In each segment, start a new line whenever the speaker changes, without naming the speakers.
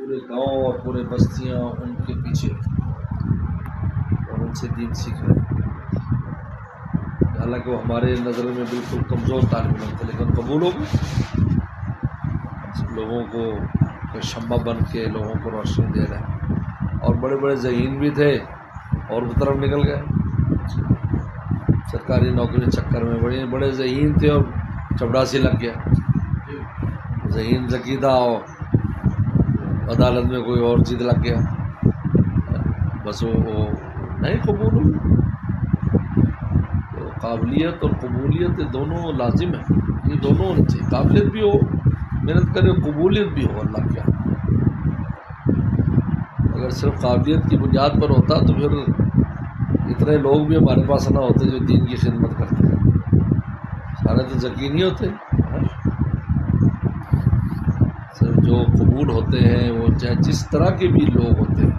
پورے گاؤں اور پورے بستیاں ان کے پیچھے اور ان سے دین سیکھ رہے ہیں. حالانکہ وہ ہمارے نظر میں بالکل کمزور طالب علم تھے، لیکن قبول ہو گئے. لوگوں کو شمع بن کے لوگوں کو روشنی دے رہے ہیں. اور بڑے بڑے ذہین بھی تھے اور اس طرف نکل گئے سرکاری نوکری چکر میں. بڑے بڑے ذہین تھے اور چپڑاسی لگ گیا. ذہین ذکی تھا اور عدالت میں کوئی اور چیز لگ گیا، بس وہ نہیں قبول ہوئی. تو قابلیت اور قبولیت یہ دونوں لازم ہیں، یہ دونوں ہونی چاہیے. قابلیت بھی ہو، محنت کرے، قبولیت بھی ہو. اللہ کیا اگر صرف قابلیت کی بنیاد پر ہوتا تو پھر اتنے لوگ بھی ہمارے پاس نہ ہوتے جو دین کی خدمت کرتے ہیں. سارے تو ذکی نہیں ہوتے. صرف جو قبول ہوتے ہیں وہ چاہے جس طرح کے بھی لوگ ہوتے ہیں،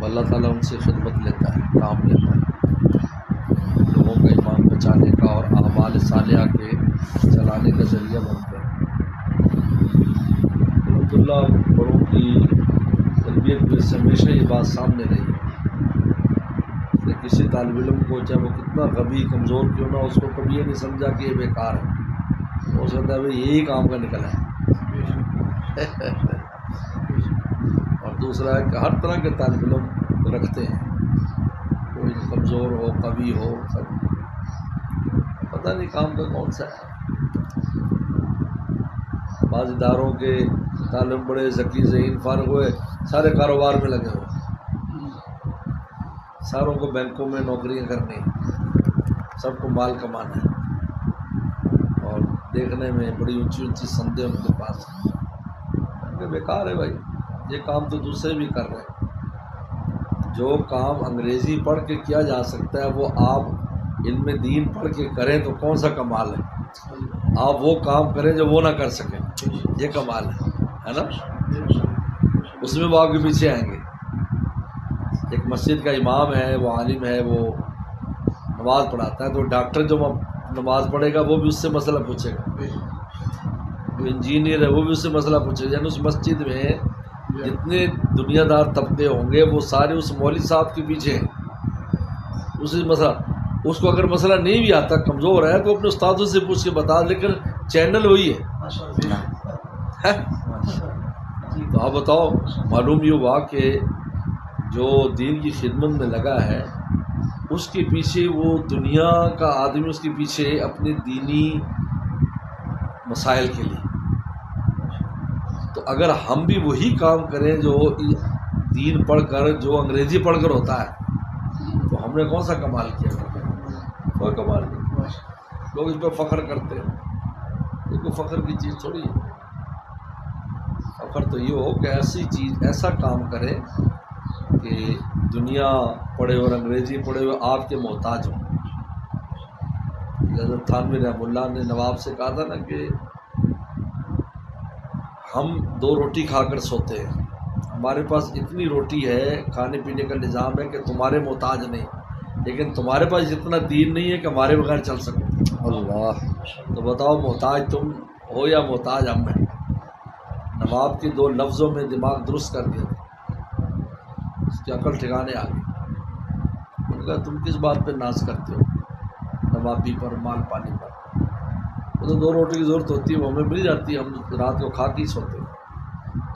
اللہ تعالیٰ ان سے خدمت لیتا ہے، کام لیتا ہے، لوگوں کا ایمان بچانے کا اور اعمال صالحہ کے چلانے کا ذریعہ بنتے ہیں. الحمدللہ بڑوں کی تربیت میں سے ہمیشہ یہ بات سامنے رہی کہ کسی طالب علم کو چاہے وہ کتنا غبی کمزور کیوں نہ، اس کو کبھی یہ نہیں سمجھا کہ یہ بیکار ہے. ہو سکتا ہے بھائی یہی کام کا نکلا ہے. اور دوسرا ہے کہ ہر طرح کے طالب علم رکھتے ہیں، کوئی کمزور ہو قوی ہو، سب پتہ نہیں کام کا کون سا ہے. بعض اداروں کے طالب بڑے ذکی ذہین فارغ ہوئے سارے کاروبار میں لگے ہوئے، ساروں کو بینکوں میں نوکریاں کرنی، سب کو مال کمانا ہے، اور دیکھنے میں بڑی اونچی اونچی سندیں ان کے پاس ہیں. بیکار ہے بھائی، یہ کام تو دوسرے بھی کر رہے ہیں. جو کام انگریزی پڑھ کے کیا جا سکتا ہے وہ آپ علم دین پڑھ کے کریں تو کون سا کمال ہے. آپ وہ کام کریں جو وہ نہ کر سکیں، یہ کمال ہے نا. اس میں وہ آپ کے پیچھے آئیں گے. ایک مسجد کا امام ہے، وہ عالم ہے، وہ نماز پڑھاتا ہے، تو ڈاکٹر جو نماز پڑھے گا وہ بھی اس سے مسئلہ پوچھے گا. جو انجینئر ہے وہ بھی اس سے مسئلہ پوچھے گا. یعنی اس مسجد میں جتنے دنیا دار طبقے ہوں گے وہ سارے اس مولوی صاحب کے پیچھے ہیں. اسی مسئلہ اس کو اگر مسئلہ نہیں بھی آتا، کمزور ہے، تو اپنے استادوں سے پوچھ کے بتا، لیکن چینل وہی ہے. تو آپ بتاؤ، معلوم یہ ہوا کہ جو دین کی خدمت میں لگا ہے اس کے پیچھے وہ دنیا کا آدمی اس کے پیچھے اپنے دینی مسائل کے لیے. تو اگر ہم بھی وہی کام کریں جو دین پڑھ کر، جو انگریزی پڑھ کر ہوتا ہے، تو ہم نے کون سا کمال کیا؟ کوئی کمال نہیں. لوگ اس پہ فخر کرتے ہیں، یہ کوئی فخر کی چیز تھوڑی ہے. فخر تو یہ ہو کہ ایسی چیز، ایسا کام کرے کہ دنیا پڑھے اور انگریزی پڑھے ہوئے آپ کے محتاج ہوں. حضرت تھانوی رحمہ اللہ نے نواب سے کہا تھا نا کہ ہم 2 روٹی کھا کر سوتے ہیں، ہمارے پاس اتنی روٹی ہے، کھانے پینے کا نظام ہے کہ تمہارے محتاج نہیں، لیکن تمہارے پاس اتنا دین نہیں ہے کہ ہمارے بغیر چل سکو. اللہ، تو بتاؤ محتاج تم ہو یا محتاج ہم ہیں؟ نواب کے 2 لفظوں میں دماغ درست کر دیا، اس کی عقل ٹھکانے آ گئی. ان کا تم کس بات پہ ناز کرتے ہو؟ نوابی پر، مال پانی پر. وہ تو 2 روٹی کی ضرورت ہوتی ہے، وہ ہمیں مل جاتی ہے، ہم رات کو کھا کے سوتے ہیں.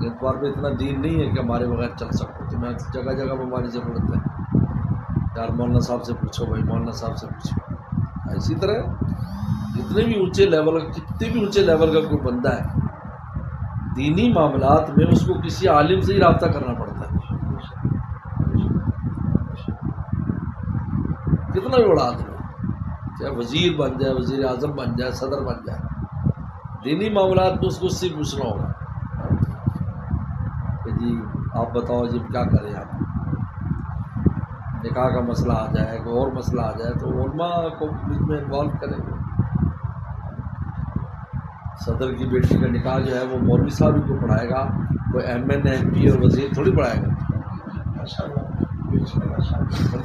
لیکن تمہارے پہ اتنا دین نہیں ہے کہ ہمارے بغیر چل سکو. تمہیں جگہ جگہ پہ ہماری ضرورت ہے. یار مولانا صاحب سے پوچھو، بھائی مولانا صاحب سے پوچھو. اسی طرح جتنے بھی اونچے لیول کا، کتنے بھی اونچے لیول کا کوئی بندہ ہے، دینی معاملات میں اس کو کسی عالم سے ہی رابطہ کرنا پڑتا ہے. کتنا بھی بڑا آدمی، چاہے وزیر بن جائے، وزیر اعظم بن جائے، صدر بن جائے، دینی معاملات میں اس کو اس سے پوچھنا ہوگا کہ جی آپ بتاؤ جی کیا کریں. آپ نکاح کا مسئلہ آ جائے، کوئی اور مسئلہ آ جائے تو علماء کو اس میں انوالو کریں گے. صدر کی بیٹی کا نکاح جو ہے وہ مولوی صاحب ہی کو پڑھائے گا، کوئی ایم این ایم پی اور وزیر تھوڑی پڑھائے گا.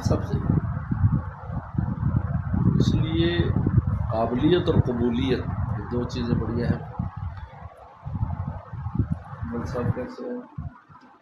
سب سے اس لیے قابلیت اور قبولیت، یہ 2 چیزیں بڑی ہیں. صاحب کیسے ہیں؟